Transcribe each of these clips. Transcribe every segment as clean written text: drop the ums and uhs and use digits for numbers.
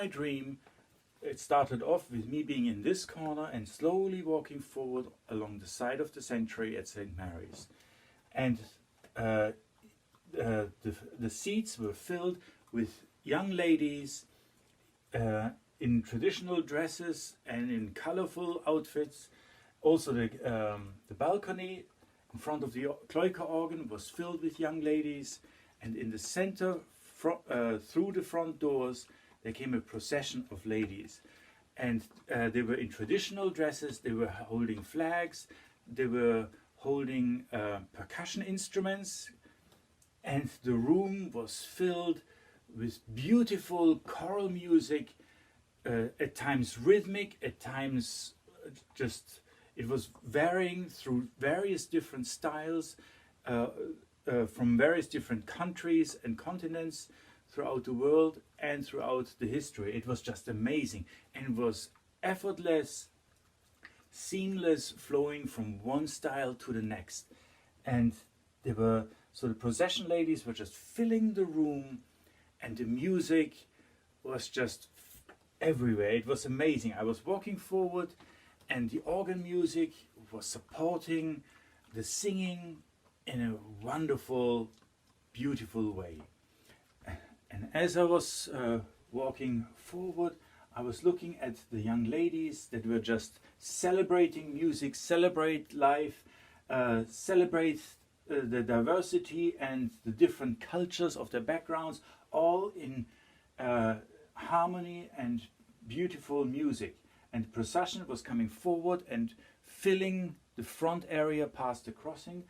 my dream, it started off with me being in this corner and slowly walking forward along the side of the sanctuary at St. Mary's. And the seats were filled with young ladies in traditional dresses and in colorful outfits. Also the balcony in front of the Kloiker organ was filled with young ladies, and in the center, through the front doors, there came a procession of ladies. And they were in traditional dresses, they were holding flags, they were holding percussion instruments, and the room was filled with beautiful choral music, at times rhythmic, at times it was varying through various different styles from various different countries and continents throughout the world and throughout the history. It was just amazing, and it was effortless, seamless, flowing from one style to the next. And so the procession ladies were just filling the room, and the music was just everywhere. It was amazing. I was walking forward, and the organ music was supporting the singing in a wonderful, beautiful way. And as I was walking forward, I was looking at the young ladies that were just celebrating music, celebrate life, celebrate the diversity and the different cultures of their backgrounds, all in harmony and beautiful music. And the procession was coming forward and filling the front area past the crossing.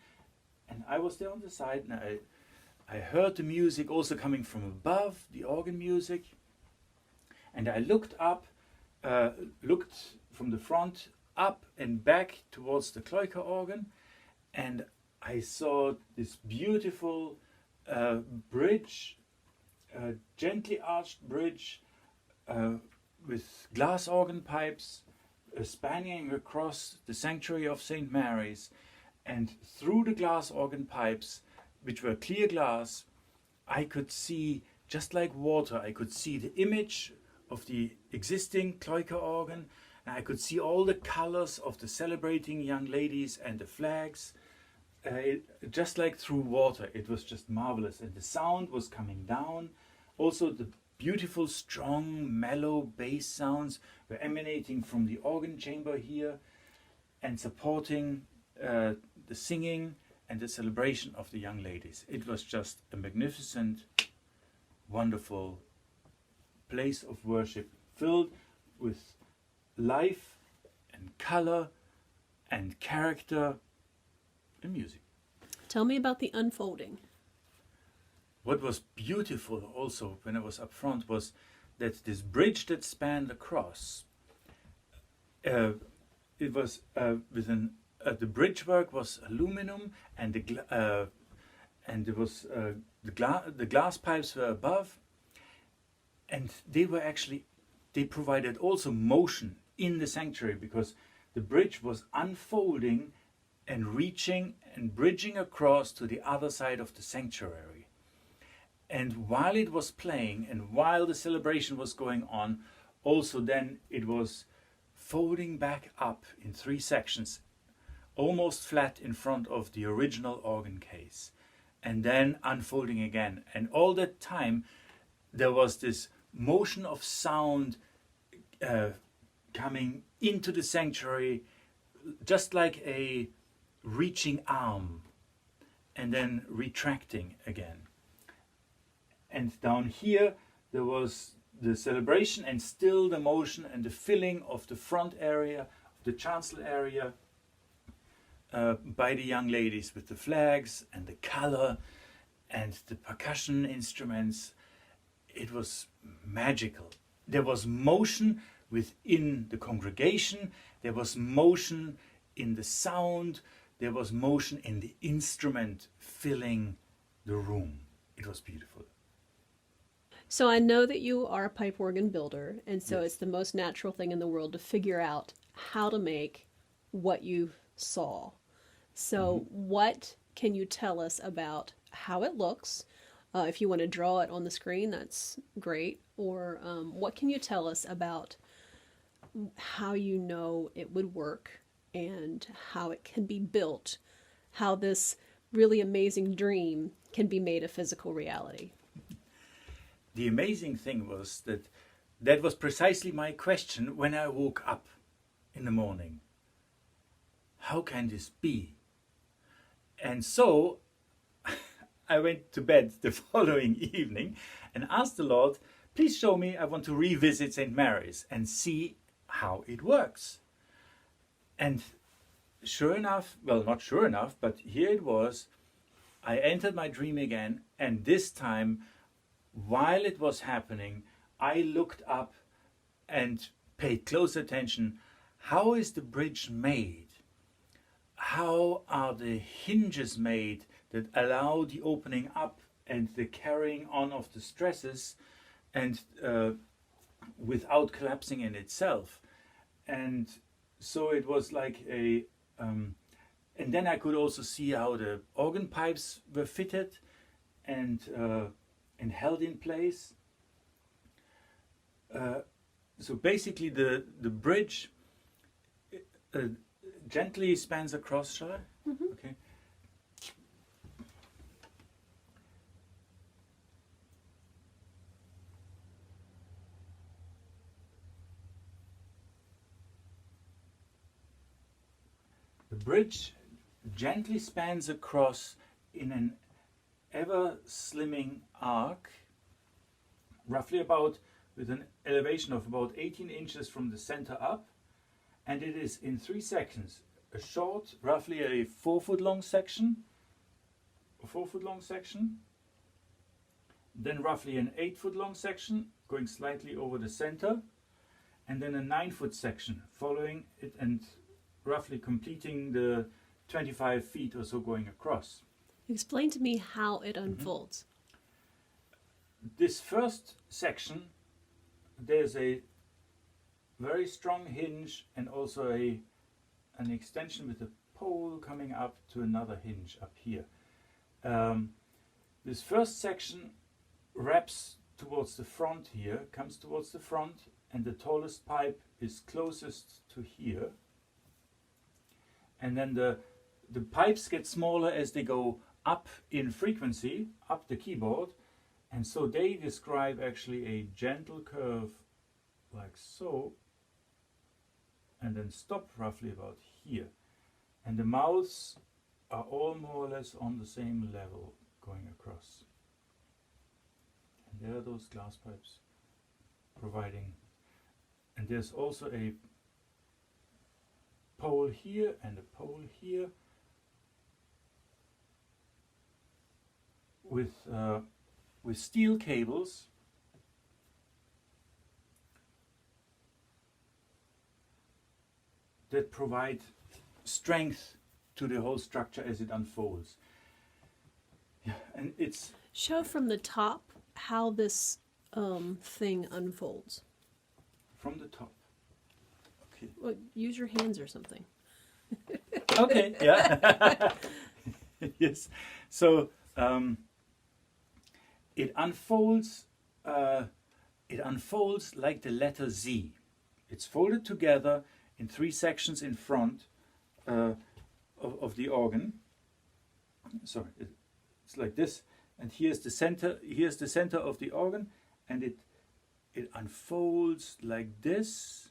And I was there on the side, and I heard the music also coming from above, the organ music. And I looked up, looked from the front up and back towards the Kloiker organ, and I saw this beautiful bridge, gently arched bridge with glass organ pipes spanning across the sanctuary of St. Mary's. And through the glass organ pipes, which were clear glass, I could see, just like water, I could see the image of the existing Kloiker organ, and I could see all the colors of the celebrating young ladies and the flags, just like through water. It was just marvelous, and the sound was coming down. Also the beautiful, strong, mellow bass sounds were emanating from the organ chamber here and supporting the singing and the celebration of the young ladies. It was just a magnificent, wonderful place of worship filled with life and color and character and music. Tell me about the unfolding. What was beautiful also when I was up front was that this bridge that spanned across, it was the bridge work was aluminum, and there was the glass pipes were above, and they provided also motion in the sanctuary, because the bridge was unfolding and reaching and bridging across to the other side of the sanctuary. And while it was playing and while the celebration was going on, also then it was folding back up in 3 sections, almost flat in front of the original organ case, and then unfolding again. And all that time there was this motion of sound coming into the sanctuary, just like a reaching arm and then retracting again. And down here there was the celebration and still the motion and the filling of the front area, of the chancel area, by the young ladies with the flags and the color and the percussion instruments. It was magical. There was motion within the congregation, there was motion in the sound, there was motion in the instrument filling the room. It was beautiful. So I know that you are a pipe organ builder, and so Yes. It's the most natural thing in the world to figure out how to make what you saw. So what can you tell us about how it looks? If you want to draw it on the screen, that's great. or what can you tell us about how you know it would work and how it can be built, how this really amazing dream can be made a physical reality? The amazing thing was that that was precisely my question when I woke up in the morning. How can this be? And so I went to bed the following evening and asked the Lord, please show me, I want to revisit St. Mary's and see how it works. And sure enough, well, not sure enough, but here it was. I entered my dream again, and this time, while it was happening, I looked up and paid close attention. How is the bridge made? How are the hinges made that allow the opening up and the carrying on of the stresses and without collapsing in itself? And so it was like a and then I could also see how the organ pipes were fitted and held in place. So basically the bridge gently spans across, shall I? Mm-hmm. Okay. The bridge gently spans across in an ever slimming arc, roughly about with an elevation of about 18 inches from the center up, and it is in 3 sections. A short, roughly a 4-foot long section, then roughly an 8-foot long section going slightly over the center, and then a 9-foot section following it and roughly completing the 25 feet or so going across. Explain to me how it unfolds. This first section, there's a very strong hinge and also an extension with a pole coming up to another hinge up here. This first section wraps towards the front here, comes towards the front, and the tallest pipe is closest to here. And then the pipes get smaller as they go up in frequency, up the keyboard, and so they describe actually a gentle curve like so, and then stop roughly about here. And the mouths are all more or less on the same level going across. And there are those glass pipes providing, and there's also a pole here and a pole here with steel cables that provide strength to the whole structure as it unfolds. Yeah, and it's Show from the top how this thing unfolds. from the top. Okay. Well, use your hands or something. Okay. Yeah. Yes. So it unfolds. It unfolds like the letter Z. It's folded together in 3 sections in front of the organ. Sorry, it's like this, and here's the center. Here's the center of the organ, and it unfolds like this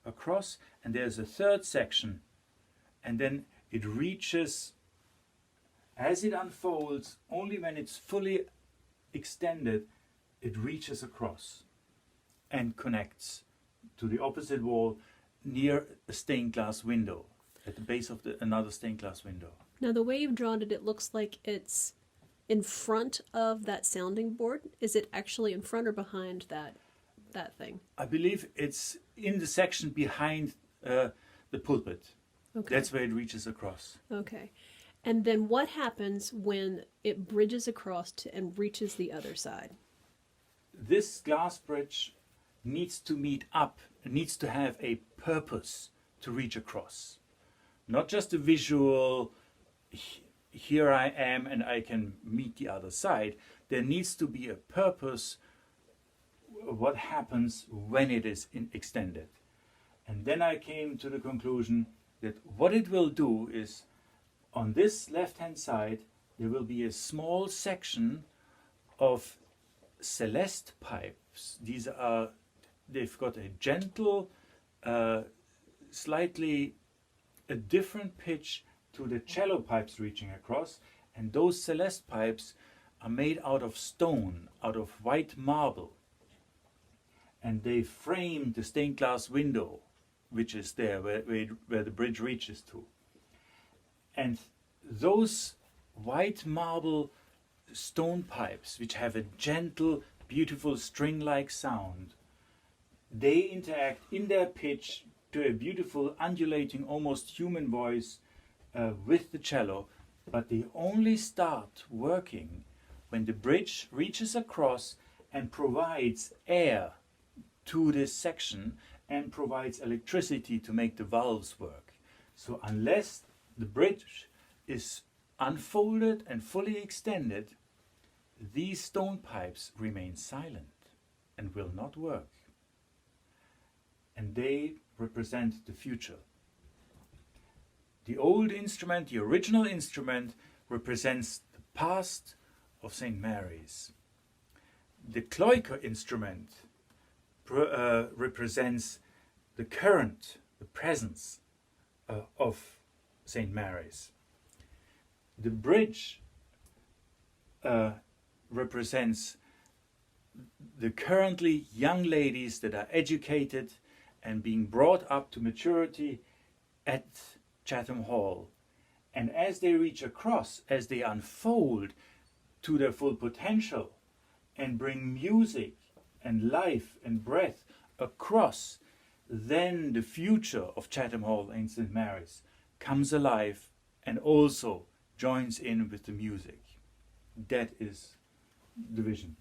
across, and there's a 3rd section, and then it reaches as it unfolds. Only when it's fully extended, it reaches across and connects to the opposite wall near a stained glass window, at the base of another stained glass window. Now, the way you've drawn it, it looks like it's in front of that sounding board. Is it actually in front or behind that thing? I believe it's in the section behind the pulpit. Okay. That's where it reaches across. Okay. And then what happens when it bridges across and reaches the other side? This glass bridge needs to meet up, needs to have a purpose to reach across. Not just a visual, here I am and I can meet the other side. There needs to be a purpose what happens when it is extended. And then I came to the conclusion that what it will do is, on this left-hand side, there will be a small section of celeste pipes. They've got a gentle, slightly a different pitch to the cello pipes reaching across, and those celeste pipes are made out of stone, out of white marble, and they frame the stained glass window which is there where the bridge reaches to. And those white marble stone pipes, which have a gentle, beautiful string-like sound, they interact in their pitch to a beautiful, undulating, almost human voice with the cello, but they only start working when the bridge reaches across and provides air to this section and provides electricity to make the valves work. So unless the bridge is unfolded and fully extended, these stone pipes remain silent and will not work. And they represent the future. The old instrument, the original instrument, represents the past of St. Mary's. The cloica instrument represents the current, the presence of St. Mary's. The bridge represents the currently young ladies that are educated and being brought up to maturity at Chathum Hall. And as they reach across, as they unfold to their full potential and bring music and life and breath across, then the future of Chathum Hall and St. Mary's comes alive and also joins in with the music. That is the vision.